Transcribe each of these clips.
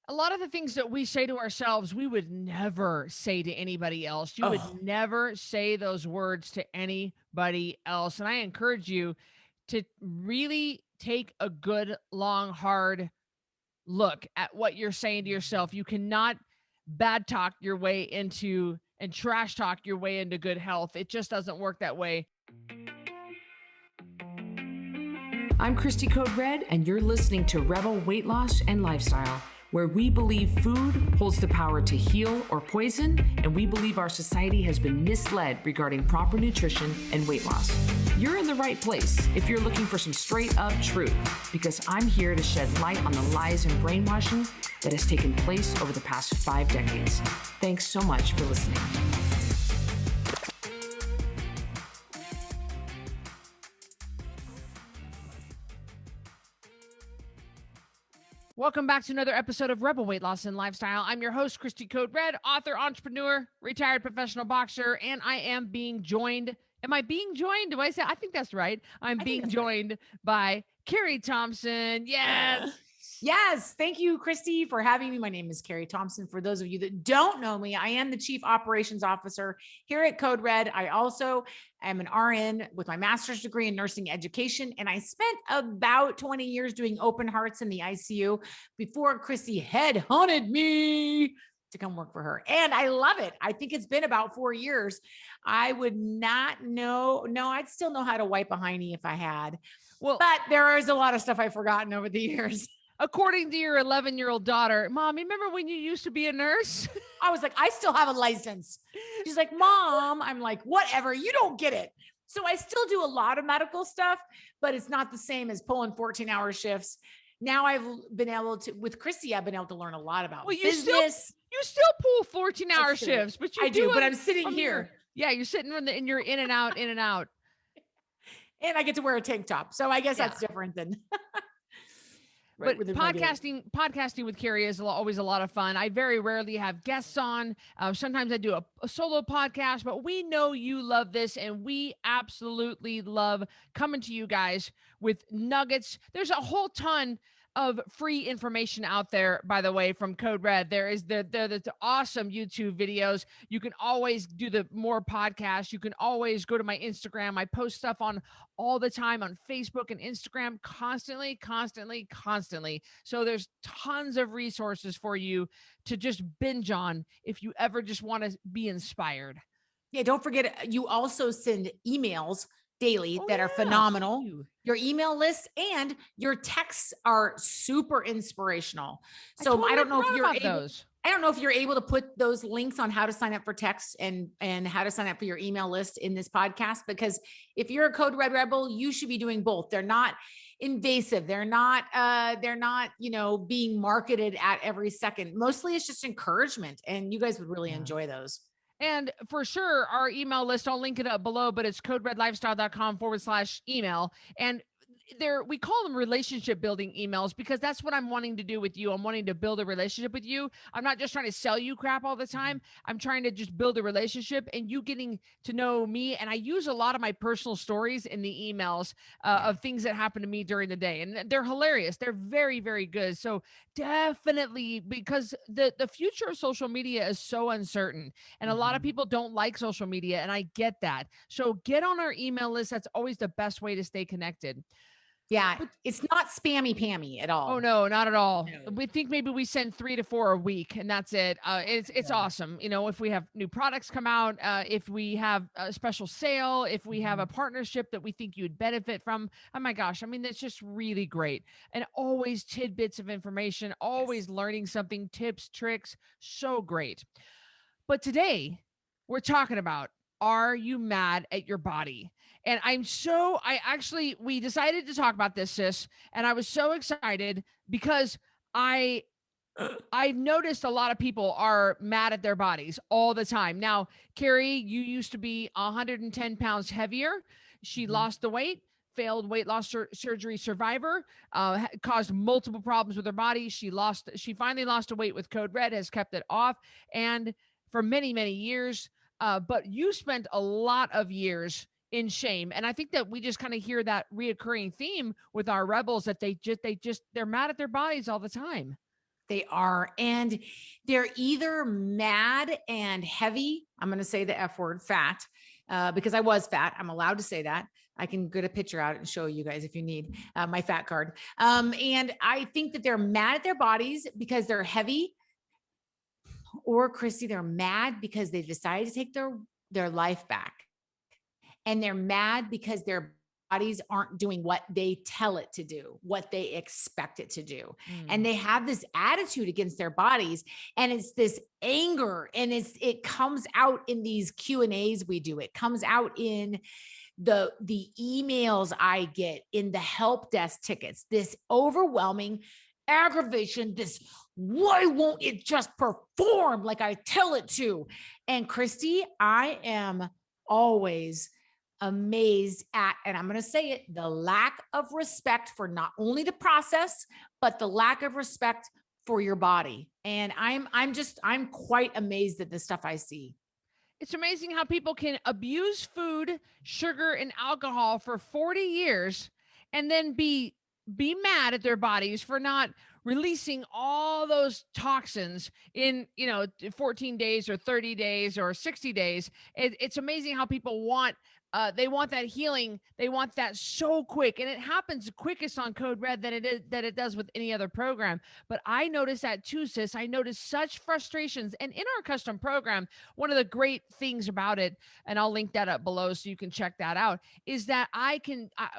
A lot of the things that we say to ourselves, we would never say to anybody else. You would Oh, never say those words to anybody else. And I encourage you to really take a good, long, hard look at what you're saying to yourself. You cannot bad talk your way into and trash talk your way into good health. It just doesn't work that way. I'm Cristy Code Red, and you're listening to Rebel Weight Loss and Lifestyle, where we believe food holds the power to heal or poison, and we believe our society has been misled regarding proper nutrition and weight loss. You're in the right place if you're looking for some straight up truth, because I'm here to shed light on the lies and brainwashing that has taken place over the past 5 decades. Thanks so much for listening. Welcome back to another episode of Rebel Weight Loss and Lifestyle. I'm your host, Cristy Code Red, author, entrepreneur, retired professional boxer, and I am being joined. Am I being joined? Do I say? I think that's right. I'm being joined by Carrie Thompson. Yes. yes. Thank you, Cristy, for having me. My name is Carrie Thompson. For those of you that don't know me, I am the Chief Operations Officer here at Code Red. I also am an RN with my master's degree in nursing education, and I spent about 20 years doing open hearts in the ICU before Cristy headhunted me to come work for her. And I love it. I think it's been about 4 years. I would not know. No, I'd still know how to wipe a hiney if I had. Well, but there is a lot of stuff I've forgotten over the years. According to your 11-year-old daughter, Mom, remember when you used to be a nurse? I was like, I still have a license. She's like, Mom, I'm like, whatever, you don't get it. So I still do a lot of medical stuff, but it's not the same as pulling 14-hour shifts. Now I've been able to, with Cristy, I've been able to learn a lot about business. You still pull 14-hour shifts, but I do, but I'm sitting here. Yeah, you're sitting and you're in and out, in and out. And I get to wear a tank top. So I guess that's different than But podcasting with Carrie is always a lot of fun. I very rarely have guests on. Sometimes I do a solo podcast, but we know you love this, and we absolutely love coming to you guys with nuggets. There's a whole ton of free information out there, by the way, from Code Red. There is the awesome YouTube videos. You can always do the more podcasts. You can always go to my Instagram. I post stuff on all the time on Facebook and Instagram, constantly. So there's tons of resources for you to just binge on if you ever just want to be inspired. Yeah, don't forget, you also send emails daily that are phenomenal. Your email list and your texts are super inspirational. So I don't know if you're able, I don't know if you're able to put those links on how to sign up for texts and how to sign up for your email list in this podcast, because if you're a Code Red Rebel, you should be doing both. They're not invasive. They're not, being marketed at every second. Mostly it's just encouragement, and you guys would really enjoy those. And for sure, our email list, I'll link it up below, but it's coderedlifestyle.com/email. And we call them relationship building emails, because that's what I'm wanting to do with you. I'm wanting to build a relationship with you. I'm not just trying to sell you crap all the time. I'm trying to just build a relationship and you getting to know me. And I use a lot of my personal stories in the emails of things that happen to me during the day. And they're hilarious. They're very, very good. So definitely, because the future of social media is so uncertain, and a lot of people don't like social media, and I get that. So get on our email list. That's always the best way to stay connected. Yeah, it's not spammy pammy at all. Oh no, not at all. No. We think maybe we send 3 to 4 a week, and that's it. It's awesome. You know, if we have new products come out, if we have a special sale, if we have a partnership that we think you'd benefit from. Oh my gosh, I mean, it's just really great. And always tidbits of information, always learning something, tips, tricks, so great. But today we're talking about, are you mad at your body? And we decided to talk about this, sis. And I was so excited because I've noticed a lot of people are mad at their bodies all the time. Now, Carrie, you used to be 110 pounds heavier. She lost the weight, failed weight loss surgery survivor, caused multiple problems with her body. She finally lost the weight with Code Red, has kept it off. And for many, many years, but you spent a lot of years in shame. And I think that we just kind of hear that reoccurring theme with our rebels, that they're mad at their bodies all the time. They are. And they're either mad and heavy. I'm going to say the F word, fat, because I was fat. I'm allowed to say that. I can get a picture out and show you guys if you need my fat card. And I think that they're mad at their bodies because they're heavy. Or Cristy, they're mad because they decided to take their life back. And they're mad because their bodies aren't doing what they tell it to do, what they expect it to do. And they have this attitude against their bodies, and it's this anger, and it comes out in these Q&As we do. It comes out in the emails I get, in the help desk tickets, this overwhelming aggravation, this why won't it just perform like I tell it to? And Cristy, I am always amazed at, and I'm going to say it, the lack of respect for not only the process, but the lack of respect for your body. And I'm quite amazed at the stuff I see. It's amazing how people can abuse food, sugar, and alcohol for 40 years and then be mad at their bodies for not releasing all those toxins in 14 days or 30 days or 60 days. It's amazing how people want they want that healing. They want that so quick, and it happens quickest on Code Red than it does with any other program. But I notice that too, sis. I notice such frustrations, and in our custom program, one of the great things about it, and I'll link that up below so you can check that out, is that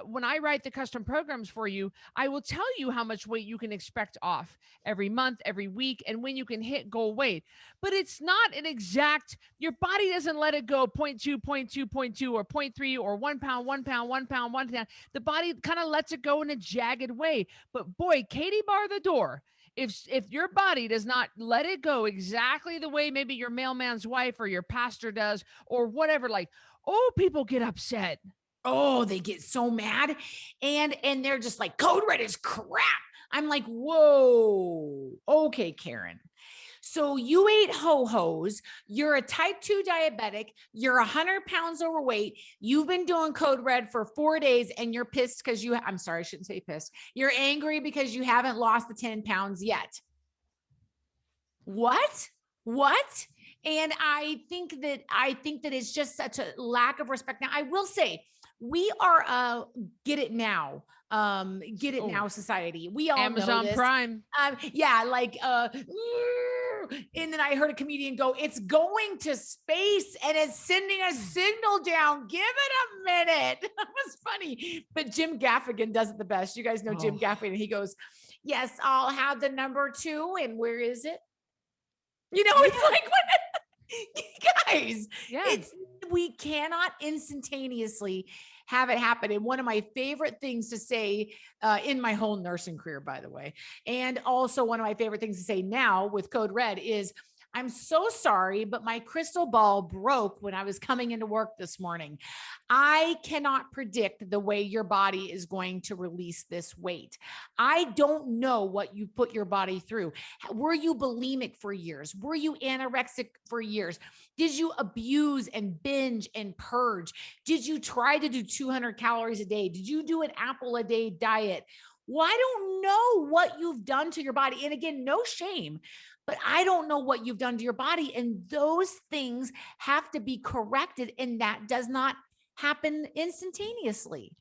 when I write the custom programs for you, I will tell you how much weight you can expect off every month, every week, and when you can hit goal weight. But it's not an exact. Your body doesn't let it go 0.2, 0.2, 0.2, or 0.3, or 1 pound, 1 pound, 1 pound, 1 pound. The body kind of lets it go in a jagged way. But boy, Katie bar the door. If your body does not let it go exactly the way maybe your mailman's wife or your pastor does, or whatever, people get upset. Oh, they get so mad, and they're just like, Code Red is crap. I'm like, whoa, okay, Karen. So you ate ho-hos, you're a type 2 diabetic, you're 100 pounds overweight, you've been doing Code Red for 4 days, and you're pissed because I'm sorry, I shouldn't say pissed. You're angry because you haven't lost the 10 pounds yet. What? And I think that it's just such a lack of respect. Now, I will say, we are get it now society. We all Amazon know this. Prime. And then I heard a comedian go, it's going to space and it's sending a signal down. Give it a minute. That was funny. But Jim Gaffigan does it the best. You guys know Jim Gaffigan. He goes, yes, I'll have the number 2. And where is it? It's like, what? Guys, we cannot instantaneously have it happen. And one of my favorite things to say in my whole nursing career, by the way, and also one of my favorite things to say now with Code Red is, I'm so sorry, but my crystal ball broke when I was coming into work this morning. I cannot predict the way your body is going to release this weight. I don't know what you put your body through. Were you bulimic for years? Were you anorexic for years? Did you abuse and binge and purge? Did you try to do 200 calories a day? Did you do an apple a day diet? Well, I don't know what you've done to your body. And again, no shame, but I don't know what you've done to your body. And those things have to be corrected. And that does not happen instantaneously.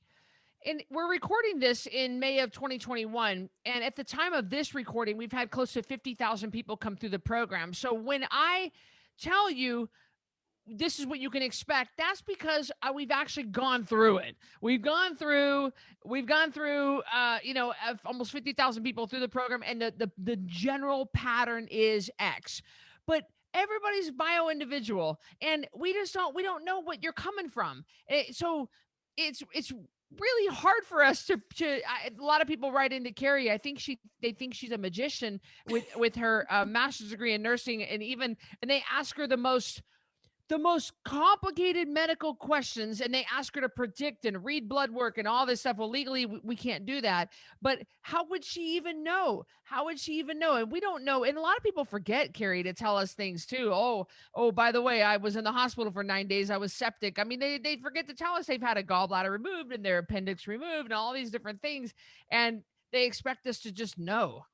And we're recording this in May of 2021. And at the time of this recording, we've had close to 50,000 people come through the program. So when I tell you this is what you can expect, that's because we've actually gone through it. We've gone through almost 50,000 people through the program, and the general pattern is X. But everybody's bio-individual, and we don't know what you're coming from. So it's really hard for us to a lot of people write into Carrie. They think she's a magician with her master's degree in nursing, and they ask her the most complicated medical questions, and they ask her to predict and read blood work and all this stuff. Well, legally, we can't do that. But how would she even know? And we don't know. And a lot of people forget, Carrie, to tell us things too. Oh, by the way, I was in the hospital for 9 days. I was septic. I mean, they forget to tell us they've had a gallbladder removed and their appendix removed and all these different things. And they expect us to just know.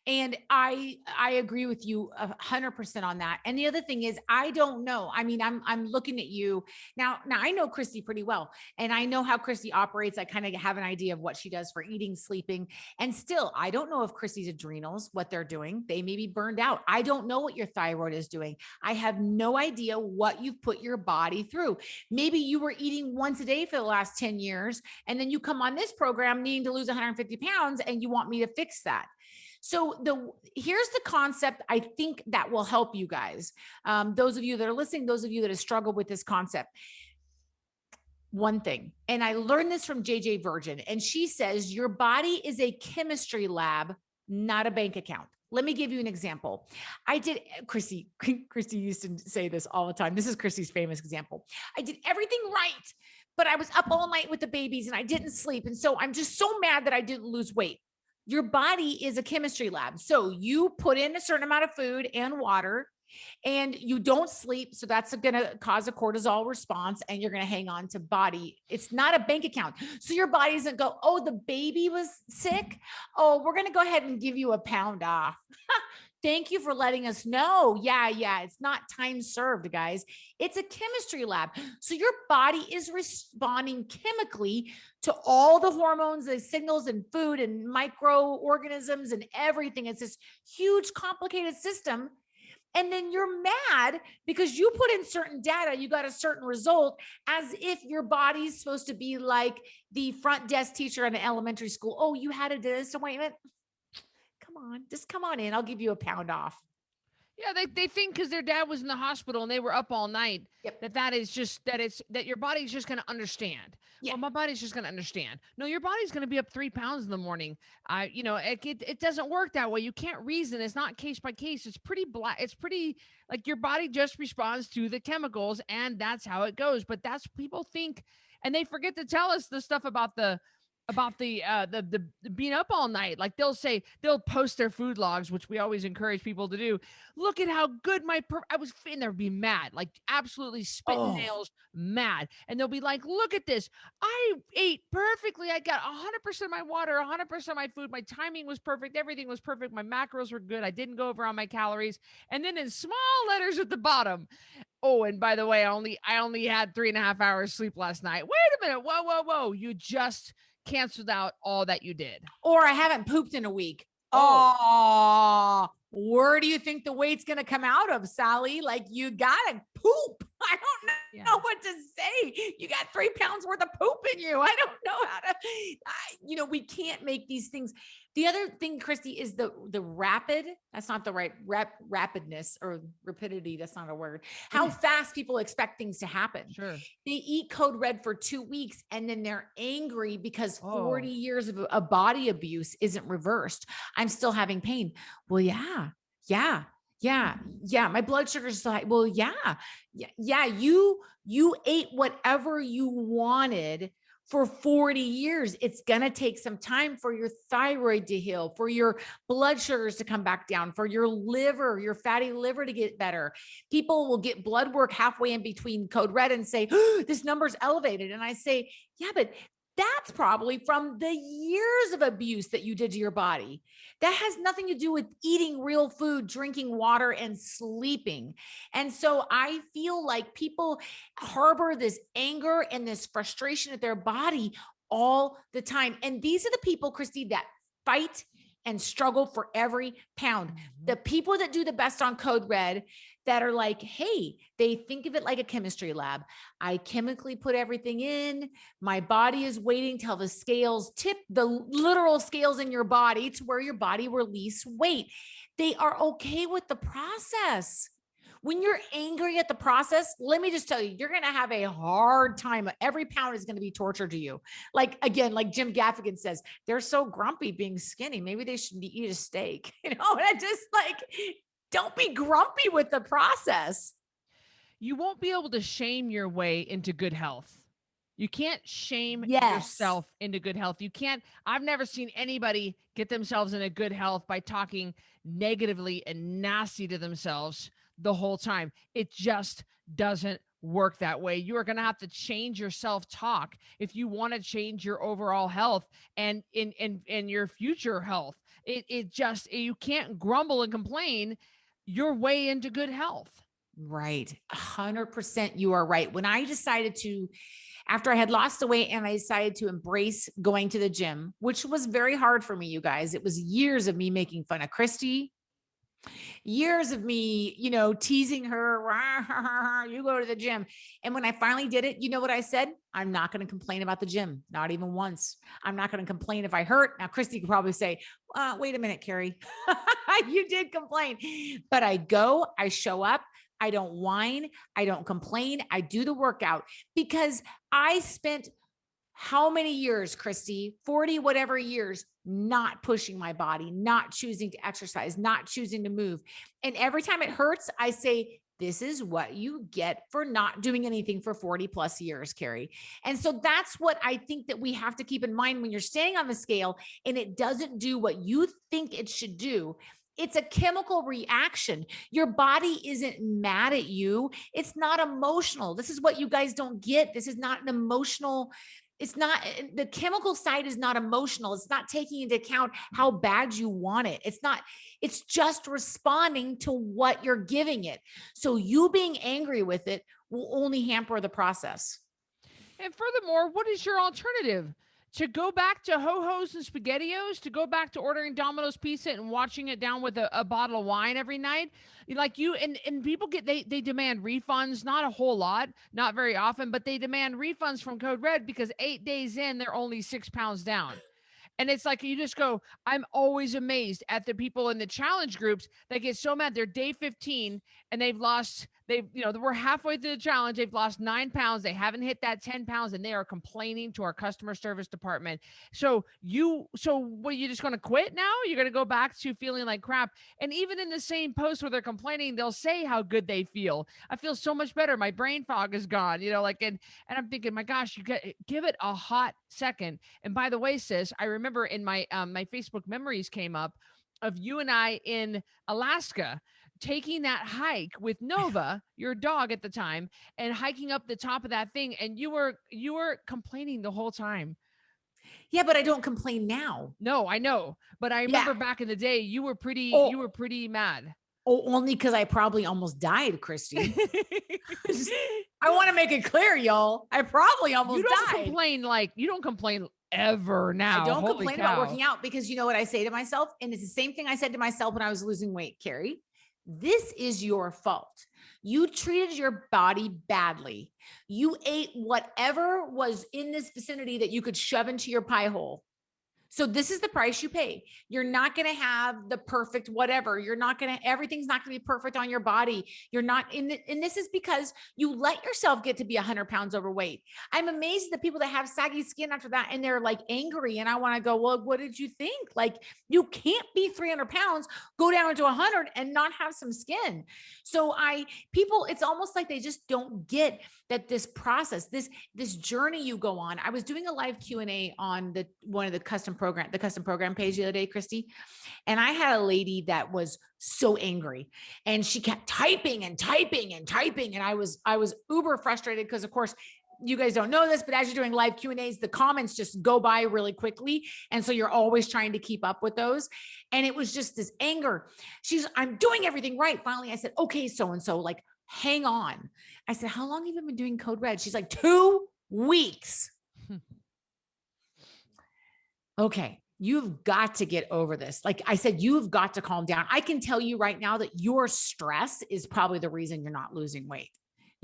And I agree with you 100% on that. And the other thing is, I don't know. I mean, I'm looking at you now. Now I know Cristy pretty well, and I know how Cristy operates. I kind of have an idea of what she does for eating, sleeping, and still, I don't know if Cristy's adrenals, what they're doing. They may be burned out. I don't know what your thyroid is doing. I have no idea what you've put your body through. Maybe you were eating once a day for the last 10 years, and then you come on this program needing to lose 150 pounds, and you want me to fix that. So here's the concept I think that will help you guys. Those of you that are listening, those of you that have struggled with this concept. One thing, and I learned this from JJ Virgin, and she says your body is a chemistry lab, not a bank account. Let me give you an example. Cristy used to say this all the time. This is Cristy's famous example. I did everything right, but I was up all night with the babies and I didn't sleep. And so I'm just so mad that I didn't lose weight. Your body is a chemistry lab. So you put in a certain amount of food and water and you don't sleep. So that's going to cause a cortisol response and you're going to hang on to body. It's not a bank account. So your body doesn't go, oh, the baby was sick. Oh, we're going to go ahead and give you a pound off. Thank you for letting us know. Yeah. It's not time served, guys. It's a chemistry lab. So your body is responding chemically to all the hormones, the signals and food and microorganisms and everything. It's this huge, complicated system. And then you're mad because you put in certain data, you got a certain result, as if your body's supposed to be like the front desk teacher in an elementary school. Oh, you had a dentist appointment? Just come on in. I'll give you a pound off. Yeah, they think because their dad was in the hospital and they were up all night, that your body's just going to understand. Yeah. Well, my body's just going to understand. No, your body's going to be up 3 pounds in the morning. It doesn't work that way. You can't reason. It's not case by case. It's pretty It's pretty like your body just responds to the chemicals, and that's how it goes. But that's people think, and they forget to tell us the stuff about the being up all night. Like they'll post their food logs, which we always encourage people to do. Look at how good I was in there, be mad, like absolutely spitting nails mad. And they'll be like, look at this. I ate perfectly. I got 100% of my water, 100% of my food. My timing was perfect. Everything was perfect. My macros were good. I didn't go over on my calories. And then in small letters at the bottom, oh, and by the way, I only had 3.5 hours sleep last night. Wait a minute. Whoa. You just canceled out all that you did. Or I haven't pooped in a week. Oh, where do you think the weight's going to come out of, Sally? Like, you got to poop. I don't know what to say. You got 3 pounds worth of poop in you. I don't know how to, we can't make these things. The other thing, Cristy, is the rapid, that's not the right rapidness or rapidity. That's not a word. How fast people expect things to happen. Sure. They eat Code Red for 2 weeks and then they're angry because 40 years of a body abuse isn't reversed. I'm still having pain. Well, yeah. My blood sugar's so high. Well, yeah. You ate whatever you wanted for 40 years. It's going to take some time for your thyroid to heal, for your blood sugars to come back down, for your liver, your fatty liver to get better. People will get blood work halfway in between Code Red and say, this number's elevated. And I say, yeah, but that's probably from the years of abuse that you did to your body. That has nothing to do with eating real food, drinking water, and sleeping. And so I feel like people harbor this anger and this frustration at their body all the time. And these are the people, Cristy, that fight and struggle for every pound. Mm-hmm. The people that do the best on Code Red, that are like, hey, they think of it like a chemistry lab. I chemically put everything in. My body is waiting till the scales tip, the literal scales in your body, to where your body release weight. They are okay with the process. When you're angry at the process, let me just tell you, you're going to have a hard time. Every pound is going to be torture to you. Like, again, like Jim Gaffigan says, they're so grumpy being skinny. Maybe they should eat a steak, and I just like, don't be grumpy with the process. You won't be able to shame your way into good health. You can't shame yourself into good health. You can't. I've never seen anybody get themselves into good health by talking negatively and nasty to themselves the whole time. It just doesn't work that way. You are going to have to change your self-talk if you want to change your overall health and in your future health. You can't grumble and complain your way into good health. Right. 100%. You are right. When I decided to, after I had lost the weight and I decided to embrace going to the gym, which was very hard for me, you guys, it was years of me making fun of Cristy, years of me, teasing her, you go to the gym. And when I finally did it, you know what I said? I'm not going to complain about the gym. Not even once. I'm not going to complain if I hurt. Now, Cristy could probably say, wait a minute, Carrie, you did complain, but I go, I show up. I don't whine. I don't complain. I do the workout because I spent how many years, Cristy, 40, whatever years, not pushing my body, not choosing to exercise, not choosing to move. And every time it hurts, I say, this is what you get for not doing anything for 40 plus years, Carrie. And so that's what I think that we have to keep in mind when you're staying on the scale and it doesn't do what you think it should do. It's a chemical reaction. Your body isn't mad at you. It's not emotional. This is what you guys don't get. This is not an emotional. It's not, the chemical side is not emotional. It's not taking into account how bad you want it. It's just responding to what you're giving it. So you being angry with it will only hamper the process. And furthermore, what is your alternative? To go back to ho-hos and SpaghettiOs, to go back to ordering Domino's pizza and watching it down with a bottle of wine every night? Like and people they demand refunds, not a whole lot, not very often, but they demand refunds from Code Red because 8 days in, they're only 6 pounds down. And it's like, you just go, I'm always amazed at the people in the challenge groups that get so mad. They're day 15 and we're halfway through the challenge. They've lost 9 pounds. They haven't hit that 10 pounds and they are complaining to our customer service department. So what, you just going to quit now? You're going to go back to feeling like crap. And even in the same post where they're complaining, they'll say how good they feel. I feel so much better. My brain fog is gone, and I'm thinking, my gosh, give it a hot second. And by the way, sis, I remember in my Facebook memories came up of you and I in Alaska taking that hike with Nova, your dog at the time, and hiking up the top of that thing. And you were complaining the whole time. Yeah, but I don't complain now. No, I know. But I remember back in the day, you were pretty mad. Oh, only because I probably almost died, Cristy. I want to make it clear, y'all. I probably almost died. You don't complain ever now. I don't complain about working out because you know what I say to myself? And it's the same thing I said to myself when I was losing weight, Carrie. This is your fault. You treated your body badly. You ate whatever was in this vicinity that you could shove into your pie hole. So this is the price you pay. You're not going to have the perfect whatever. Everything's not going to be perfect on your body. You're not and this is because you let yourself get to be 100 pounds overweight. I'm amazed at the people that have saggy skin after that and they're like angry. And I want to go, well, what did you think? Like you can't be 300 pounds, go down to 100 and not have some skin. So it's almost like they just don't get that this process, this journey you go on. I was doing a live Q&A on one of the custom program page the other day, Cristy. And I had a lady that was so angry and she kept typing and typing and typing. And I was uber frustrated because of course you guys don't know this, but as you're doing live Q&As, the comments just go by really quickly. And so you're always trying to keep up with those. And it was just this anger. I'm doing everything right. Finally, I said, okay, so-and-so, like, hang on. I said, how long have you been doing Code Red? She's like, 2 weeks. Okay, you've got to get over this. Like I said, you've got to calm down. I can tell you right now that your stress is probably the reason you're not losing weight.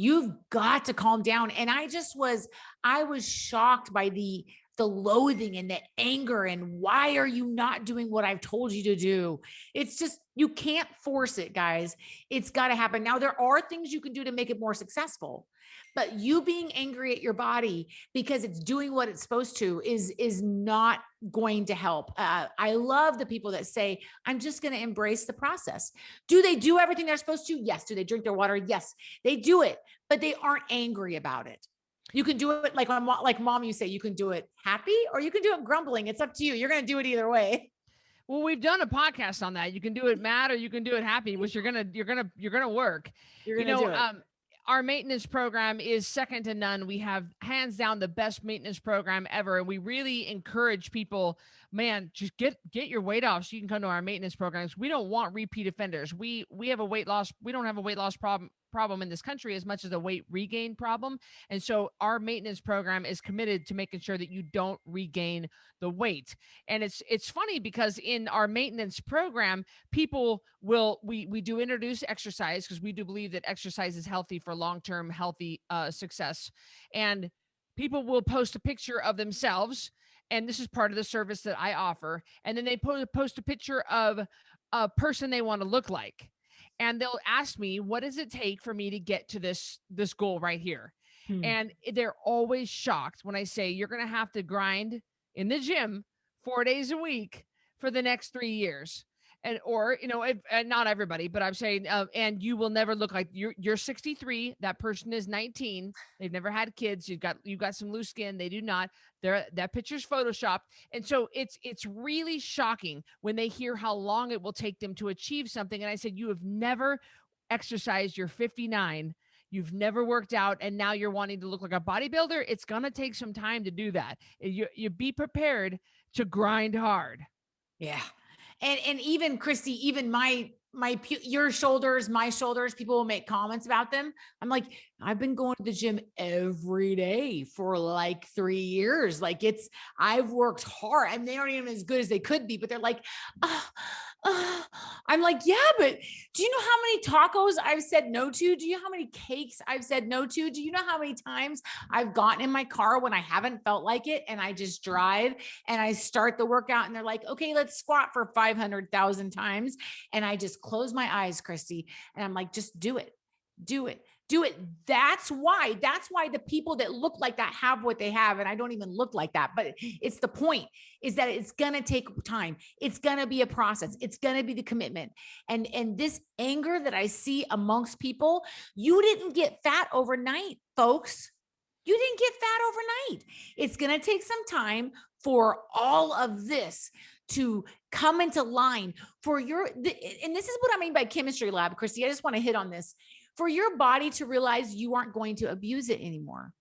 You've got to calm down. And I was shocked by the loathing and the anger and why are you not doing what I've told you to do? It's just, you can't force it, guys. It's got to happen. Now, there are things you can do to make it more successful, but you being angry at your body because it's doing what it's supposed to is not going to help. I love the people that say, I'm just going to embrace the process. Do they do everything they're supposed to? Yes. Do they drink their water? Yes, they do it, but they aren't angry about it. You can do it like mom, you say you can do it happy or you can do it grumbling. It's up to you. You're going to do it either way. Well, we've done a podcast on that. You can do it mad or you can do it happy, which you're going to work. You're going to do it. our maintenance program is second to none. We have hands down the best maintenance program ever. And we really encourage people, man, just get your weight off so you can come to our maintenance programs. We don't want repeat offenders. We have a weight loss. We don't have a weight loss problem in this country as much as a weight regain problem. And so our maintenance program is committed to making sure that you don't regain the weight. And it's funny because in our maintenance program, people will we do introduce exercise because we do believe that exercise is healthy for long-term healthy success. And people will post a picture of themselves, and this is part of the service that I offer. And then they post a picture of a person they want to look like, and they'll ask me, what does it take for me to get to this goal right here? And they're always shocked when I say, you're going to have to grind in the gym 4 days a week for the next 3 years. And, or, not everybody, but I'm saying, and you will never look like you're 63. That person is 19. They've never had kids. You've got some loose skin. They do not. That picture's photoshopped. And so it's really shocking when they hear how long it will take them to achieve something. And I said, you have never exercised. You're 59. You've never worked out, and now you're wanting to look like a bodybuilder. It's going to take some time to do that. You be prepared to grind hard. Yeah. And even Cristy, even your shoulders, my shoulders, people will make comments about them. I'm like, I've been going to the gym every day for like 3 years. Like I've worked hard. I mean, they aren't even as good as they could be, but they're like, I'm like, yeah, but do you know how many tacos I've said no to? Do you know how many cakes I've said no to? Do you know how many times I've gotten in my car when I haven't felt like it, and I just drive and I start the workout and they're like, okay, let's squat for 500,000 times. And I just close my eyes, Cristy. And I'm like, just do it. Do it. Do it. That's why the people that look like that have what they have. And I don't even look like that, but it's the point is that it's going to take time. It's going to be a process. It's going to be the commitment. And this anger that I see amongst people, you didn't get fat overnight, folks. You didn't get fat overnight. It's going to take some time for all of this to come into line for and this is what I mean by chemistry lab, Cristy. I just want to hit on this. For your body to realize you aren't going to abuse it anymore.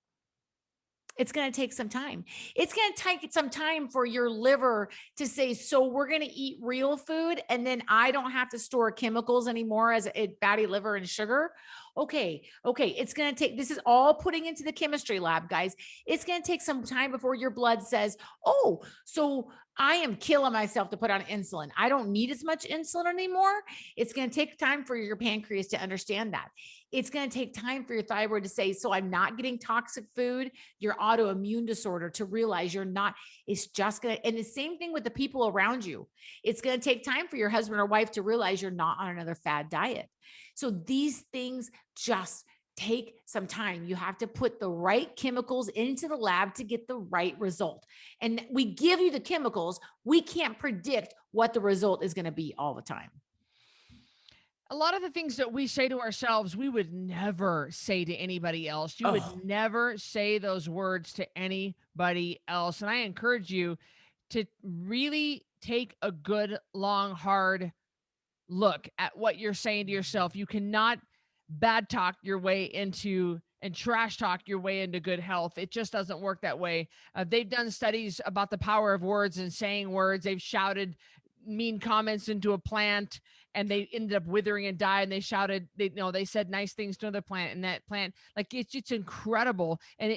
It's going to take some time. It's going to take some time for your liver to say, so we're going to eat real food, and then I don't have to store chemicals anymore as a fatty liver and sugar. Okay. It's going to take, this is all putting into the chemistry lab, guys. It's going to take some time before your blood says, oh, so I am killing myself to put on insulin. I don't need as much insulin anymore. It's going to take time for your pancreas to understand that. It's going to take time for your thyroid to say, so I'm not getting toxic food, your autoimmune disorder, to realize you're not. It's just going to, and the same thing with the people around you. It's going to take time for your husband or wife to realize you're not on another fad diet. So these things just take some time. You have to put the right chemicals into the lab to get the right result. And we give you the chemicals. We can't predict what the result is going to be all the time. A lot of the things that we say to ourselves, we would never say to anybody else. You would never say those words to anybody else. And I encourage you to really take a good, long, hard look at what you're saying to yourself. You cannot bad talk your way into and trash talk your way into good health. It just doesn't work that way. They've done studies about the power of words and saying words. They've shouted mean comments into a plant and they ended up withering and die. And they shouted, they said nice things to the plant, and that plant, like it's incredible. And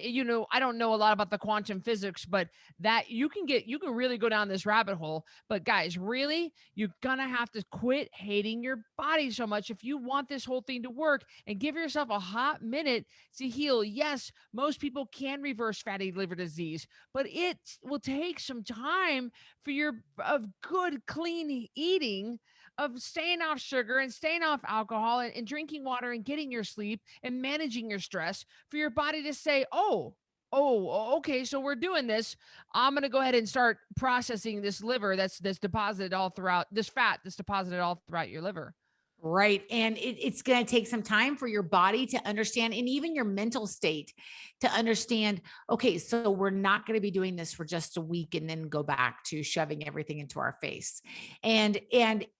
I don't know a lot about the quantum physics, but that you can really go down this rabbit hole. But guys, really, you're gonna have to quit hating your body so much if you want this whole thing to work, and give yourself a hot minute to heal. Yes, most people can reverse fatty liver disease, but it will take some time for of good, clean eating, of staying off sugar and staying off alcohol and drinking water and getting your sleep and managing your stress, for your body to say, oh, okay, so we're doing this. I'm going to go ahead and start processing this liver that's deposited all throughout, this fat that's deposited all throughout your liver. Right. And it's going to take some time for your body to understand, and even your mental state to understand, okay, so we're not going to be doing this for just a week and then go back to shoving everything into our face. And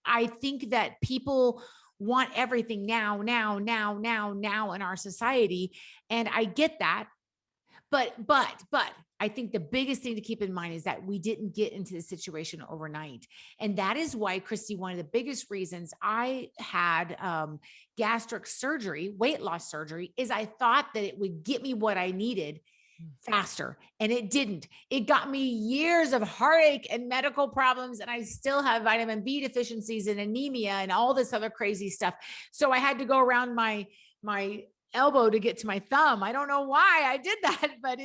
I think that people want everything now in our society. And I get that. But I think the biggest thing to keep in mind is that we didn't get into the situation overnight. And that is why, Cristy, one of the biggest reasons I had gastric surgery, weight loss surgery, is I thought that it would get me what I needed faster. And it didn't. It got me years of heartache and medical problems. And I still have vitamin B deficiencies and anemia and all this other crazy stuff. So I had to go around my elbow to get to my thumb. I don't know why I did that, but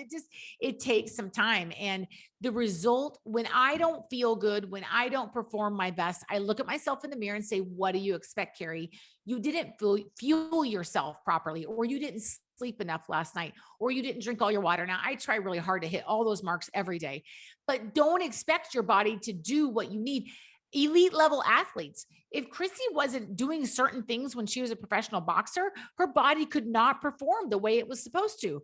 it takes some time. And the result, when I don't feel good, when I don't perform my best, I look at myself in the mirror and say, what do you expect, Carrie? You didn't fuel yourself properly, or you didn't sleep enough last night, or you didn't drink all your water. Now, I try really hard to hit all those marks every day, but don't expect your body to do what you need. Elite level athletes. If Cristy wasn't doing certain things when she was a professional boxer, her body could not perform the way it was supposed to.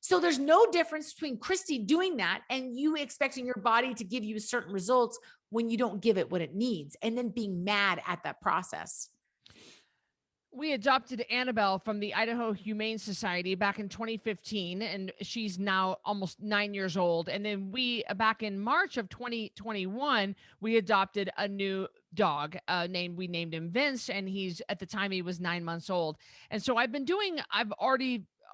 So there's no difference between Cristy doing that and you expecting your body to give you certain results when you don't give it what it needs, and then being mad at that process. We adopted Annabelle from the Idaho Humane Society back in 2015, and she's now almost 9 years old. And then back in March of 2021, we adopted a new dog we named him Vince, and at the time he was 9 months old. And so I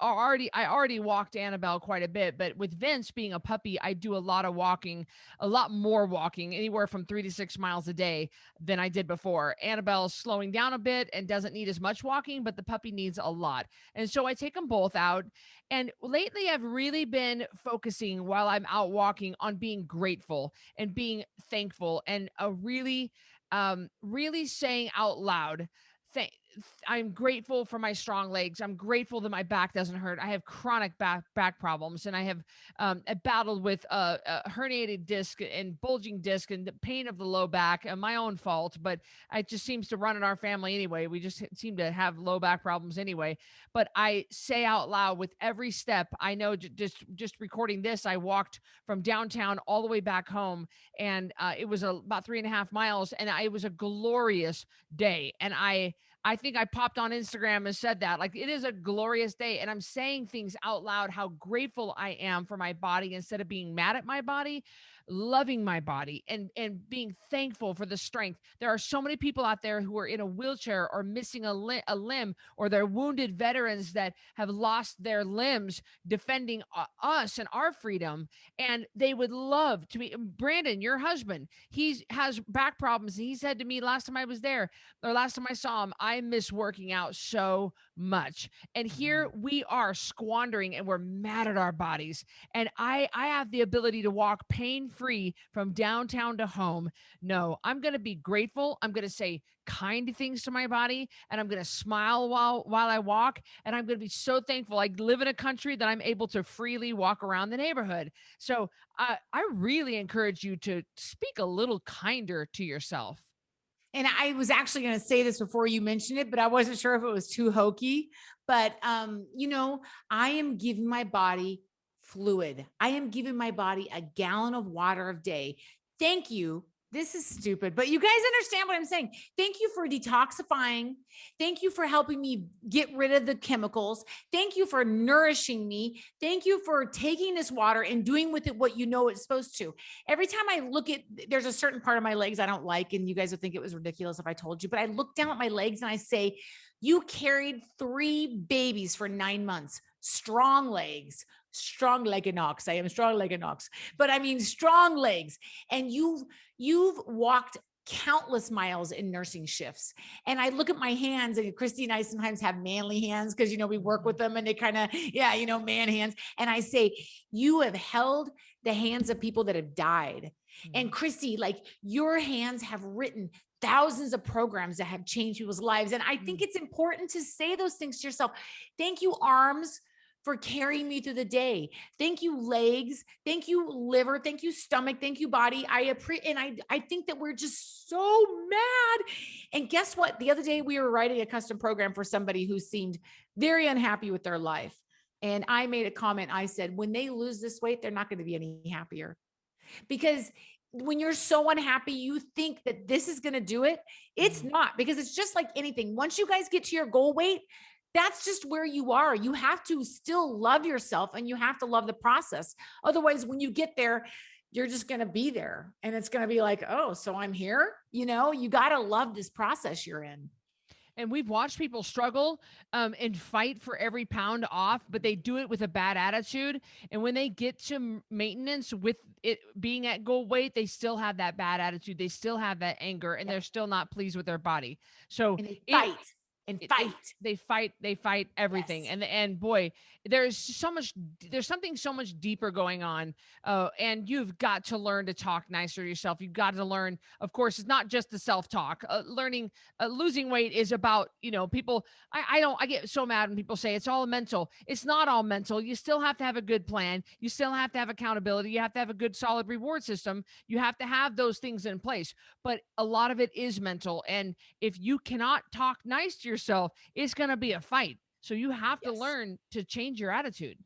already walked Annabelle quite a bit, but with Vince being a puppy, I do a lot more walking, anywhere from 3 to 6 miles a day than I did before. Annabelle's slowing down a bit and doesn't need as much walking, but the puppy needs a lot. And so I take them both out. And lately I've really been focusing while I'm out walking on being grateful and being thankful, and really saying out loud, I'm grateful for my strong legs. I'm grateful that my back doesn't hurt. I have chronic back problems, and I have battled with a herniated disc and bulging disc and the pain of the low back, and my own fault, but it just seems to run in our family anyway. We just seem to have low back problems anyway. But I say out loud with every step. I know just recording this, I walked from downtown all the way back home, and it was about 3.5 miles, and it was a glorious day. And I think I popped on Instagram and said that, like, it is a glorious day. And I'm saying things out loud, how grateful I am for my body, instead of being mad at my body, loving my body and being thankful for the strength. There are so many people out there who are in a wheelchair or missing a limb, or they're wounded veterans that have lost their limbs defending us and our freedom. And they would love to be. Brandon, your husband, he has back problems. He said to me last time I was there, or last time I saw him, I miss working out so much. And here we are squandering, and we're mad at our bodies. And I have the ability to walk pain-free from downtown to home. No, I'm going to be grateful. I'm going to say kind things to my body, and I'm going to smile while I walk. And I'm going to be so thankful. I live in a country that I'm able to freely walk around the neighborhood. So I really encourage you to speak a little kinder to yourself. And I was actually going to say this before you mentioned it, but I wasn't sure if it was too hokey. But, I am giving my body fluid. I am giving my body a gallon of water a day. Thank you. This is stupid, but you guys understand what I'm saying. Thank you for detoxifying. Thank you for helping me get rid of the chemicals. Thank you for nourishing me. Thank you for taking this water and doing with it what you know it's supposed to. Every time I look at, there's a certain part of my legs I don't like, and you guys would think it was ridiculous if I told you, but I look down at my legs and I say, you carried 3 babies for 9 months, strong legs, strong leg and ox. I am strong leg and ox, but I mean, strong legs. And you've walked countless miles in nursing shifts. And I look at my hands, and Cristy and I sometimes have manly hands because, we work with them and they kind of, man hands. And I say, you have held the hands of people that have died. And Cristy, like, your hands have written thousands of programs that have changed people's lives. And I think it's important to say those things to yourself. Thank you, arms, for carrying me through the day. Thank you, legs. Thank you, liver. Thank you, stomach. Thank you, body. I think that we're just so mad. And guess what? The other day we were writing a custom program for somebody who seemed very unhappy with their life. And I made a comment. I said, when they lose this weight, they're not going to be any happier, because when you're so unhappy, you think that this is going to do it. It's not, because it's just like anything. Once you guys get to your goal weight, that's just where you are. You have to still love yourself and you have to love the process. Otherwise, when you get there, you're just going to be there and it's going to be like, oh, so I'm here. You know, you got to love this process you're in. And we've watched people struggle and fight for every pound off, but they do it with a bad attitude. And when they get to maintenance with it being at goal weight, they still have that bad attitude. They still have that anger, and they're still not pleased with their body. So and they fight. They fight everything. Yes. And boy, there's something so much deeper going on. And you've got to learn to talk nicer to yourself. You've got to learn, of course, it's not just the self-talk. Losing weight is about, people, I get so mad when people say it's all mental. It's not all mental. You still have to have a good plan. You still have to have accountability. You have to have a good, solid reward system. You have to have those things in place, but a lot of it is mental. And if you cannot talk nice to yourself, it's going to be a fight. So you have to learn to change your attitude.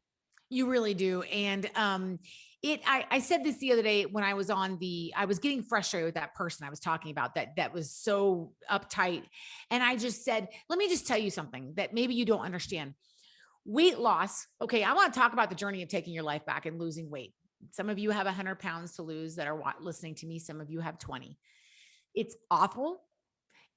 You really do. And I said this the other day when I was getting frustrated with that person I was talking about that was so uptight. And I just said, let me just tell you something that maybe you don't understand. Weight loss. Okay. I want to talk about the journey of taking your life back and losing weight. Some of you have 100 pounds to lose that are listening to me. Some of you have 20. It's awful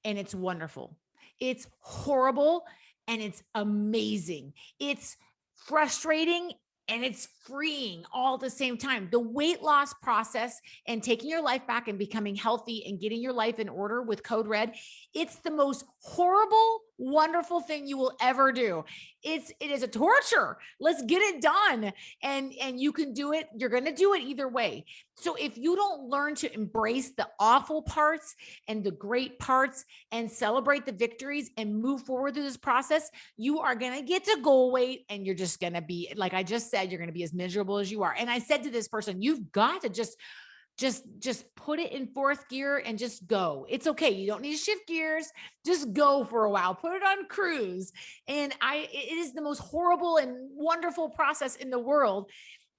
and it's wonderful. It's horrible and it's amazing. It's frustrating and it's freeing all at the same time. The weight loss process and taking your life back and becoming healthy and getting your life in order with Code Red, it's the most horrible, wonderful thing you will ever do. It is a torture. Let's get it done. And you can do it. You're going to do it either way. So if you don't learn to embrace the awful parts and the great parts and celebrate the victories and move forward through this process, you are going to get to goal weight and you're just going to be, like I just said, you're going to be as miserable as you are. And I said to this person, you've got to just put it in fourth gear and just go. It's okay. You don't need to shift gears. Just go for a while, put it on cruise. And it is the most horrible and wonderful process in the world,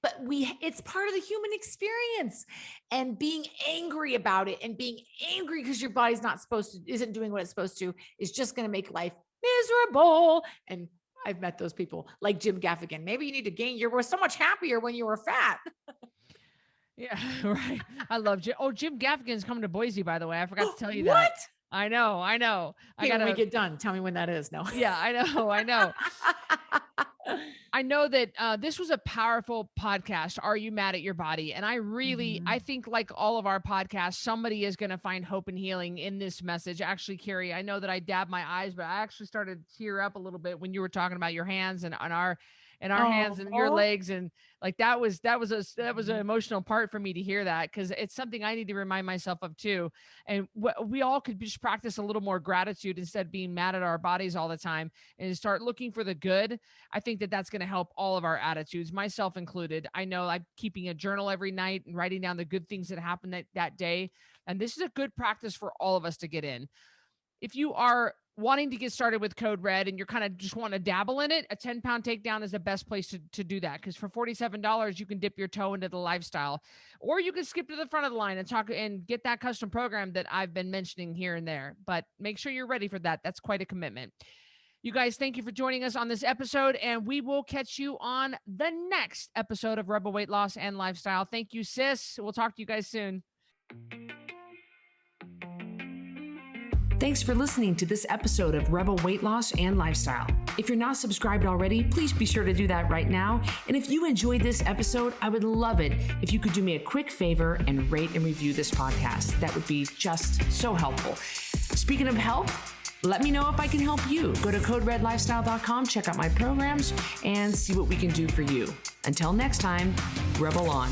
but it's part of the human experience. And being angry about it and being angry because your body's isn't doing what it's supposed to is just going to make life miserable. And I've met those people like Jim Gaffigan. Maybe you need to you were so much happier when you were fat. Yeah, right. I love Jim. Oh, Jim Gaffigan's coming to Boise, by the way. I forgot to tell you that. What? I know. When we get done, tell me when that is. No. Yeah, I know. I know that this was a powerful podcast. Are you mad at your body? And I really, I think like all of our podcasts, somebody is going to find hope and healing in this message. Actually, Carrie, I know that I dabbed my eyes, but I actually started to tear up a little bit when you were talking about your hands and our hands and your legs. And like, that was an emotional part for me to hear that, because it's something I need to remind myself of too. And we all could just practice a little more gratitude instead of being mad at our bodies all the time and start looking for the good. I think that that's going to help all of our attitudes, myself included. I know I'm keeping a journal every night and writing down the good things that happened that day. And this is a good practice for all of us to get in. If you are wanting to get started with Code Red and you're kind of just want to dabble in it, a 10-pound takedown is the best place to do that. Because for $47, you can dip your toe into the lifestyle, or you can skip to the front of the line and talk and get that custom program that I've been mentioning here and there. But make sure you're ready for that. That's quite a commitment. You guys, thank you for joining us on this episode, and we will catch you on the next episode of Rebel Weight Loss and Lifestyle. Thank you, sis. We'll talk to you guys soon. Thanks for listening to this episode of Rebel Weight Loss and Lifestyle. If you're not subscribed already, please be sure to do that right now. And if you enjoyed this episode, I would love it if you could do me a quick favor and rate and review this podcast. That would be just so helpful. Speaking of help, let me know if I can help you. Go to coderedlifestyle.com, check out my programs, and see what we can do for you. Until next time, Rebel on.